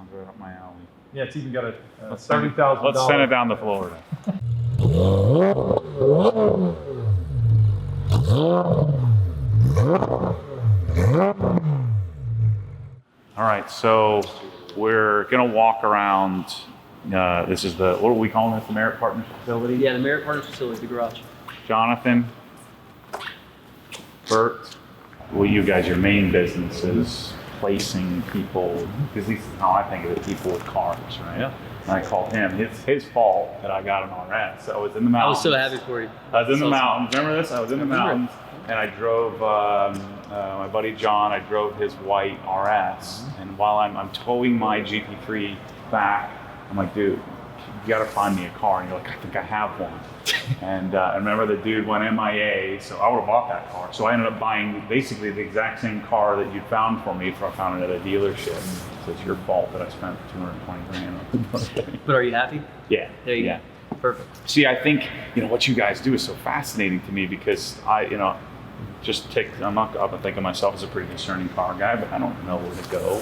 sounds right up my alley. Yeah, it's even got a $30,000. Let's send it down to Florida. All right, so we're gonna walk around. This is what are we calling this? The Merit Partners facility? Yeah, the Merit Partners facility, the garage. Jonathan, Burt, well, you guys, your main business is placing people, because at least how I think of it, people with cars, right? Yeah. And I called him. It's his fault that I got an RS. I was in the mountains. I was so happy for you. I was in the mountains. Remember this? I was in the mountains, and I drove my buddy John. I drove his white RS, and while I'm towing my GP3 back, I'm like, dude, you got to find me a car. And you're like, I think I have one. And I remember the dude went MIA, so I would have bought that car. So I ended up buying basically the exact same car that you found for me, so I found it at a dealership. So it's your fault that I spent 220 grand on it. But are you happy? Yeah. There you go. Perfect. See, I think, what you guys do is so fascinating to me because I'm not gonna think of myself as a pretty discerning car guy, but I don't know where to go.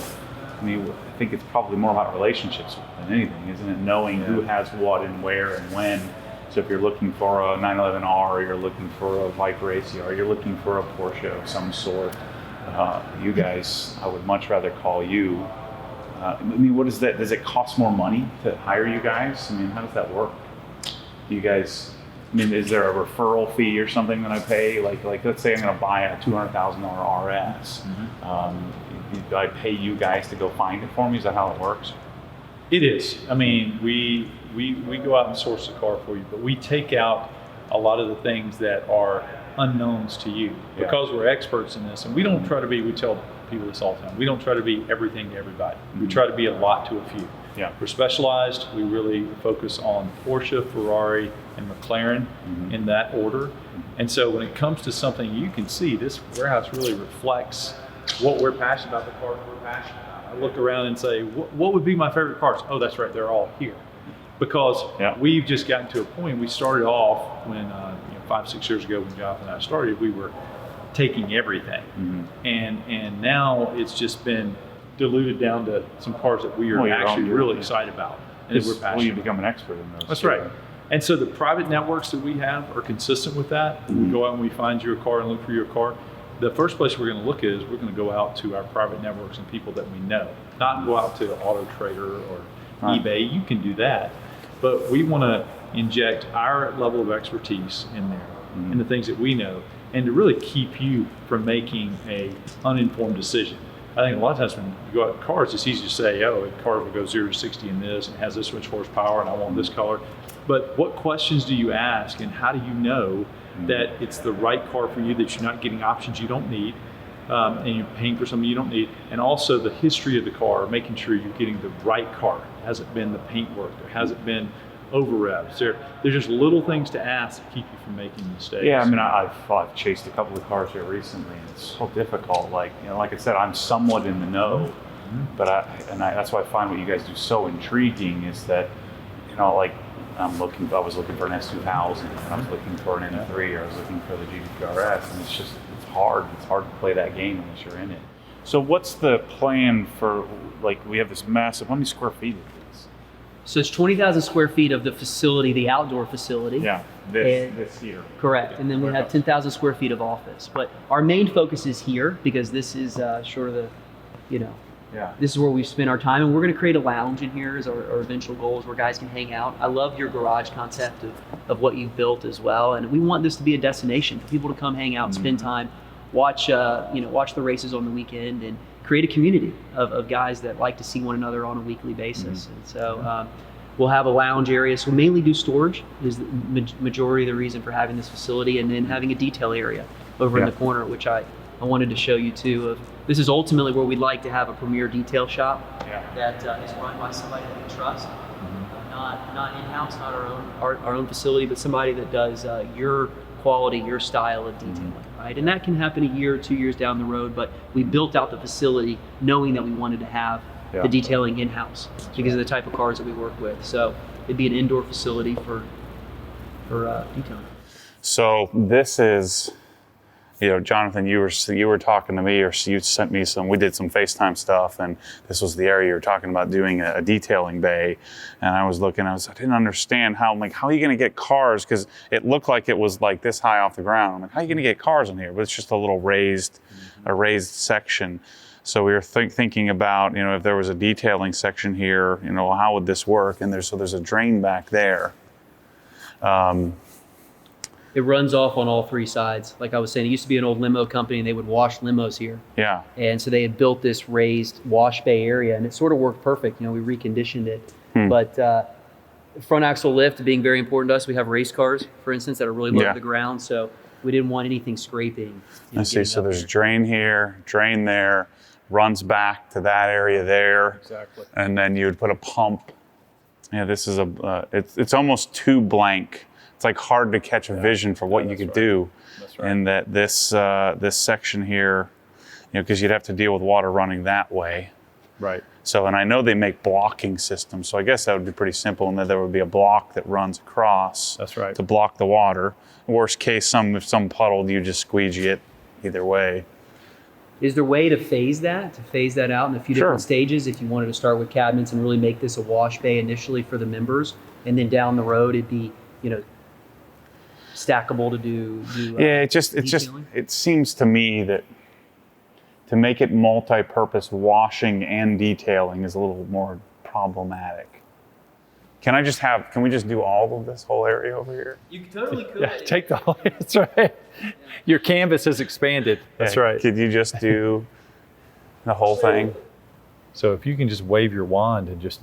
I mean, I think it's probably more about relationships than anything, isn't it? Knowing who has what and where and when. So if you're looking for a 911R, or you're looking for a Viper ACR, you're looking for a Porsche of some sort, you guys, I would much rather call you. I mean, what is that? Does it cost more money to hire you guys? I mean, how does that work? Do you guys, is there a referral fee or something that I pay? Like let's say I'm going to buy a $200,000 RS. Do I pay you guys to go find it for me? Is that how it works? It is. I mean, we go out and source the car for you, but we take out a lot of the things that are unknowns to you because we're experts in this, and we don't try to be. We tell people this all the time. We don't try to be everything to everybody. We try to be a lot to a few. Yeah. We're specialized. We really focus on Porsche, Ferrari, and McLaren in that order. And so when it comes to something, you can see this warehouse really reflects what we're passionate about, the cars we're passionate about. I look around and say, what would be my favorite cars? Oh, that's right, they're all here. Because we've just gotten to a point, we started off when, 5-6 years ago when Jonathan and I started, we were taking everything. And now it's just been diluted down to some cars that we are actually really excited about and that we're passionate about. You become an expert in those. That's right. And so the private networks that we have are consistent with that. We go out and we find your car and look for your car. The first place we're going to look at is we're going to go out to our private networks and people that we know, not go out to Auto Trader or eBay. You can do that, but we want to inject our level of expertise in there and the things that we know, and to really keep you from making a uninformed decision. I think a lot of times when you go out in cars, it's easy to say, oh, a car will go 0 to 60 in this and has this much horsepower and I want this color. But what questions do you ask, and how do you know that it's the right car for you, that you're not getting options you don't need, and you're paying for something you don't need, and also the history of the car, making sure you're getting the right car. Has it been the paint work? Or has it been over revs? There's just little things to ask to keep you from making mistakes. Yeah, I mean, I've chased a couple of cars here recently, and it's so difficult. Like I said, I'm somewhat in the know, but that's why I find what you guys do so intriguing is that, I was looking for an S2000, I was looking for an M3, I was looking for the GT3 RS, and it's hard. It's hard to play that game unless you're in it. So what's the plan for, we have this massive, how many square feet is this? So it's 20,000 square feet of the facility, the outdoor facility. Yeah, this here. Correct, and then we have 10,000 square feet of office. But our main focus is here because this is sort of this is where we spend our time, and we're going to create a lounge in here as our eventual goals where guys can hang out. I love your garage concept of what you've built as well, and we want this to be a destination for people to come hang out and spend time, watch the races on the weekend, and create a community of guys that like to see one another on a weekly basis. And so we'll have a lounge area. So we'll mainly do storage is the majority of the reason for having this facility, and then having a detail area over in the corner, which I wanted to show you too. This is ultimately where we'd like to have a premier detail shop that is run by somebody that we trust, not in-house, not our own facility, but somebody that does your quality, your style of detailing, right? And that can happen a year or 2 years down the road, but we built out the facility knowing that we wanted to have the detailing in-house because of the type of cars that we work with. So it'd be an indoor facility for detailing. So this is Jonathan, you were talking to me, or you sent me we did some FaceTime stuff, and this was the area you were talking about doing a detailing bay. And I was looking, I didn't understand how are you going to get cars? Because it looked like it was like this high off the ground. I'm like, how are you going to get cars in here? But it's just a little raised section. So we were thinking about, if there was a detailing section here, how would this work? And there's a drain back there. It runs off on all three sides. Like I was saying, it used to be an old limo company, and they would wash limos here. Yeah. And so they had built this raised wash bay area, and it sort of worked perfect. We reconditioned it. But front axle lift being very important to us. We have race cars, for instance, that are really low to the ground, so we didn't want anything scraping. I see. So there's drain here, drain there, runs back to that area there. Exactly. And then you would put a pump. Yeah, this is it's almost too blank. It's like hard to catch a vision for what you could do. That's right. And that this section here, because you'd have to deal with water running that way. Right. So, and I know they make blocking systems, so I guess that would be pretty simple, and then there would be a block that runs across. That's right. To block the water. Worst case, if some puddled, you just squeegee it either way. Is there a way to phase that out in a few different stages? If you wanted to start with cabinets and really make this a wash bay initially for the members, and then down the road it'd be, stackable to do it seems to me that to make it multi-purpose washing and detailing is a little more problematic. Can we just do all of this whole area over here? You totally could. Yeah, take the whole, that's right. Your canvas has expanded. That's right. Could you just do the whole thing? So if you can just wave your wand and just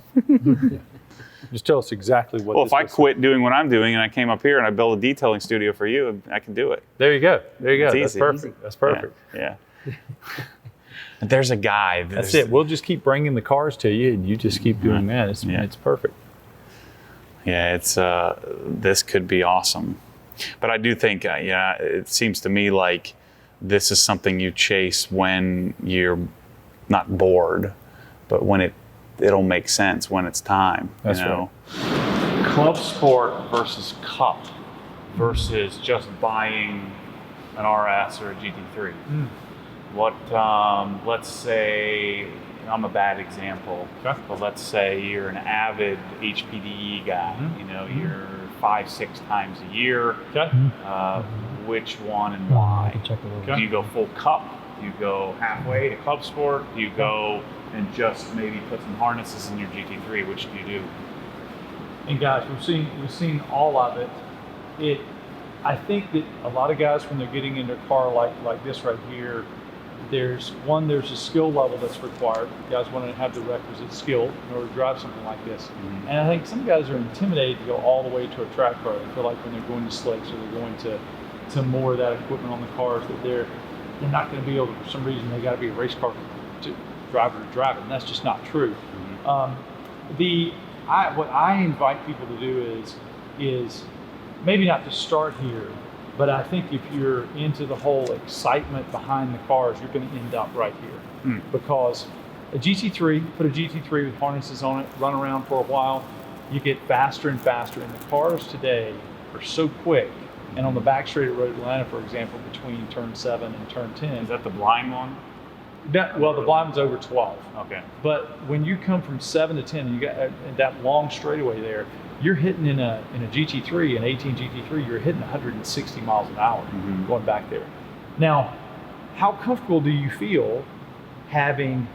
just tell us exactly what. Well, if I quit doing what I'm doing and I came up here and I built a detailing studio for you, I can do it. There you go. That's easy. perfect. That's perfect. Yeah. There's a guy. That's it. We'll just keep bringing the cars to you, and you just keep doing that. It's perfect. Yeah, this could be awesome. But I do think, it seems to me like this is something you chase when you're not bored, but when it'll make sense when it's time. That's right. Clubsport versus Cup versus just buying an RS or a GT3. What, let's say, I'm a bad example, but let's say you're an avid HPDE guy. You're 5-6 times a year. Which one and why? Do you go full Cup? Do you go halfway to Clubsport? Do you go and just maybe put some harnesses in your GT3? Which do you do? And guys, we've seen all of it. I think that a lot of guys, when they're getting into a car like this right here, there's a skill level that's required. Guys want to have the requisite skill in order to drive something like this. And I think some guys are intimidated to go all the way to a track car. They feel like when they're going to slicks or they're going to more of that equipment on the cars that they're not going to be able to, for some reason, they got to be a race car driver to drive it, and that's just not true. What I invite people to do is maybe not to start here, but I think if you're into the whole excitement behind the cars, you're going to end up right here. Because a GT3, put a GT3 with harnesses on it, run around for a while, you get faster and faster, and the cars today are so quick. And on the back straight at Road Atlanta, for example, between turn 7 and turn 10. Is that the blind one? The blind one's over 12. Okay. But when you come from 7 to 10, and you got that long straightaway there, you're hitting in a GT3, an 18 GT3, you're hitting 160 miles an hour going back there. Now, how comfortable do you feel having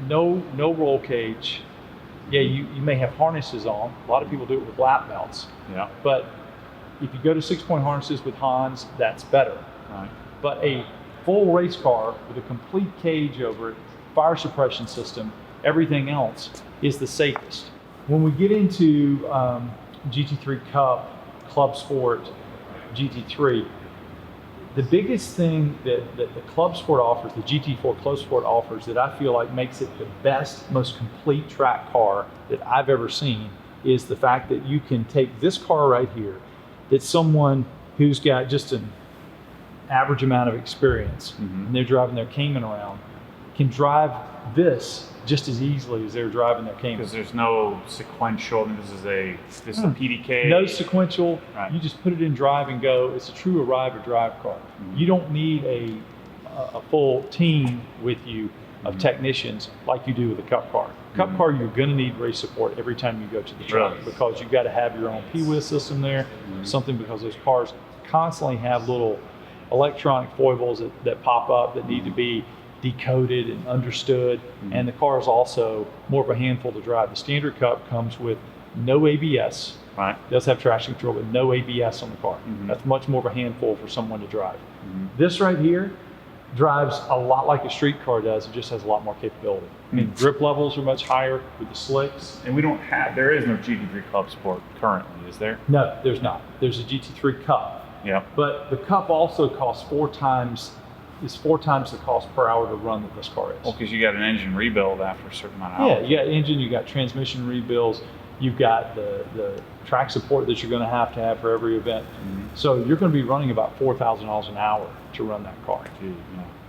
no roll cage? Yeah, you may have harnesses on. A lot of people do it with lap belts. Yeah. But if you go to 6-point harnesses with Hans, that's better. Right. But a full race car with a complete cage over it, fire suppression system, everything else is the safest. When we get into GT3 Cup, Clubsport, GT3, the biggest thing that the Clubsport offers, the GT4 Clubsport offers, that I feel like makes it the best, most complete track car that I've ever seen, is the fact that you can take this car right here, that someone who's got just an average amount of experience, and they're driving their Cayman around, can drive this just as easily as they were driving their Cayman. Because there's no sequential. I mean, this is a PDK. No sequential. Right. You just put it in drive and go. It's a true arrive or drive car. You don't need a full team with you of technicians like you do with a Cup car. Cup car, you're going to need race support every time you go to the track because you've got to have your own P-Wheel system there, something because those cars constantly have little electronic foibles that pop up that need to be decoded and understood, and the car is also more of a handful to drive. The standard Cup comes with no ABS. Right. It does have traction control, but no ABS on the car. That's much more of a handful for someone to drive. This right here drives a lot like a street car does. It just has a lot more capability. I mean, grip levels are much higher with the slicks. And there is no GT3 Clubsport currently, is there? No, there's not. There's a GT3 Cup. Yeah. But the Cup also costs four times the cost per hour to run that this car is. Well, because you got an engine rebuild after a certain amount of hours. Yeah, you got engine, you got transmission rebuilds, you've got the track support that you're going to have for every event. So you're going to be running about $4,000 an hour to run that car.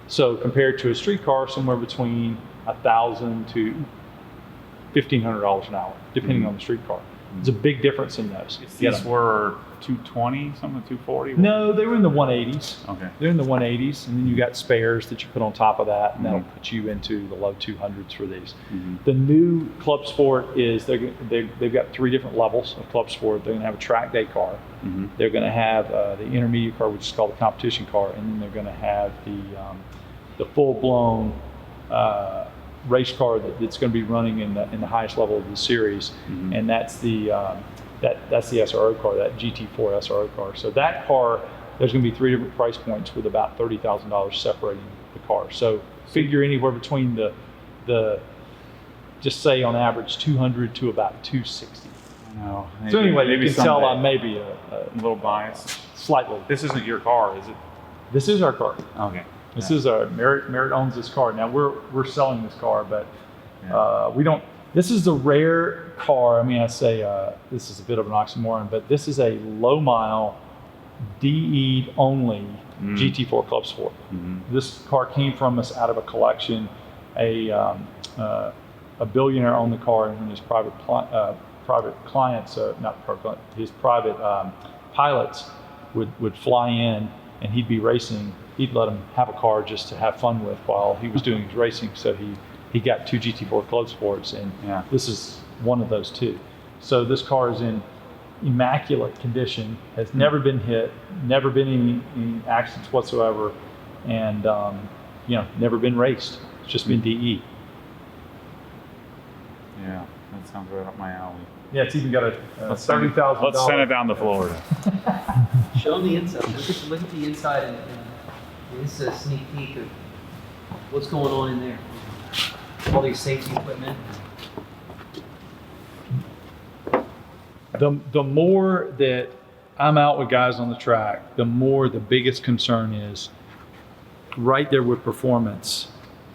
So compared to a street car, somewhere between $1,000 to $1,500 an hour, depending on the street car. There's a big difference in those. These were 220, something 240? No, they were in the 180s. Okay. They're in the 180s, and then you got spares that you put on top of that, and that'll put you into the low 200s for these. The new Clubsport is they've got 3 different levels of Clubsport. They're going to have a track day car. They're going to have the intermediate car, which is called the competition car, and then they're going to have the full-blown race car that's going to be running in the highest level of the series, and that's the SRO car, that GT4 SRO car. So that car, there's going to be 3 different price points with about $30,000 separating the car. So figure anywhere between the just say on average 200 to about 260. No. So anyway, maybe you can tell I'm maybe a little biased. Slightly. This isn't your car, is it? This is our car. Okay. This is our Merit owns this car. Now we're selling this car, but we don't. This is the rare car. I mean, I say this is a bit of an oxymoron, but this is a low mile, DE only GT4 Clubsport. This car came from us out of a collection. A billionaire owned the car, and his private clients, his private pilots would fly in, and he'd be racing. He'd let him have a car just to have fun with while he was doing his racing. So he got 2 GT4 Clubsports, and this is one of those 2. So this car is in immaculate condition, has never been hit, never been any accidents whatsoever, and never been raced. It's just been DE. Yeah, that sounds right up my alley. Yeah, it's even got a $30,000. Let's send it down to Florida. Show them the inside. Look at the inside, and this is a sneak peek of what's going on in there. All these safety equipment. The more that I'm out with guys on the track, the biggest concern is right there with performance.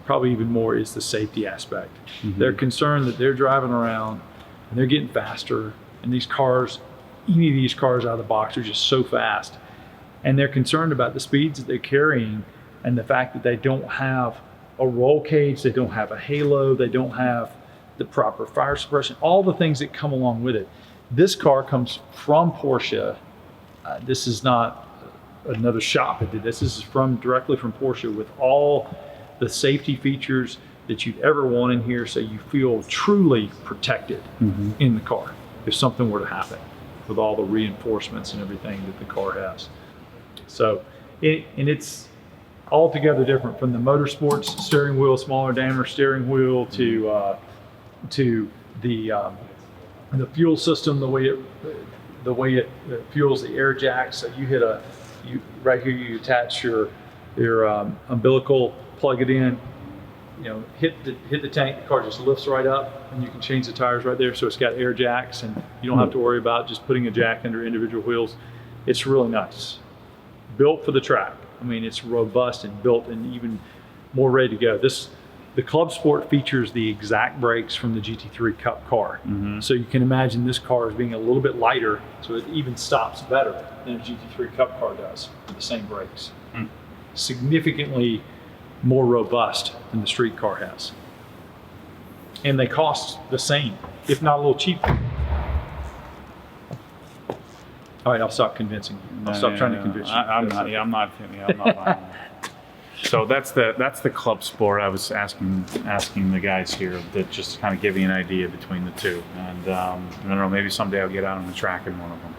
Probably even more is the safety aspect. They're concerned that they're driving around and they're getting faster, and these cars, any of these cars out of the box are just so fast, and they're concerned about the speeds that they're carrying and the fact that they don't have a roll cage, they don't have a halo, they don't have the proper fire suppression, all the things that come along with it. This car comes from Porsche. This is not another shop that did this. This is directly from Porsche, with all the safety features that you'd ever want in here, so you feel truly protected in the car if something were to happen, with all the reinforcements and everything that the car has. So, it's altogether different from the motorsports steering wheel, smaller diameter steering wheel, to the fuel system, the way it fuels the air jacks. So right here you attach your umbilical, plug it in, hit the tank, the car just lifts right up, and you can change the tires right there. So it's got air jacks, and you don't have to worry about just putting a jack under individual wheels. It's really nice. Built for the track. I mean, it's robust and built and even more ready to go. The Clubsport features the exact brakes from the GT3 Cup car. So you can imagine this car as being a little bit lighter, so it even stops better than a GT3 Cup car does with the same brakes. Significantly more robust than the street car has. and they cost the same, if not a little cheaper. All right, I'll stop convincing you. I'll stop trying to convince you. I'm not buying that. So that's the Club Sport. I was asking the guys here that just kind of give you an idea between the two, and I don't know, maybe someday I'll get out on the track in one of them.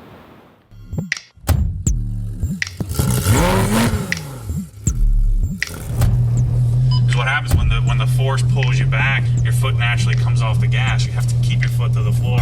Because what happens when the force pulls you back, your foot naturally comes off the gas. You have to keep your foot to the floor.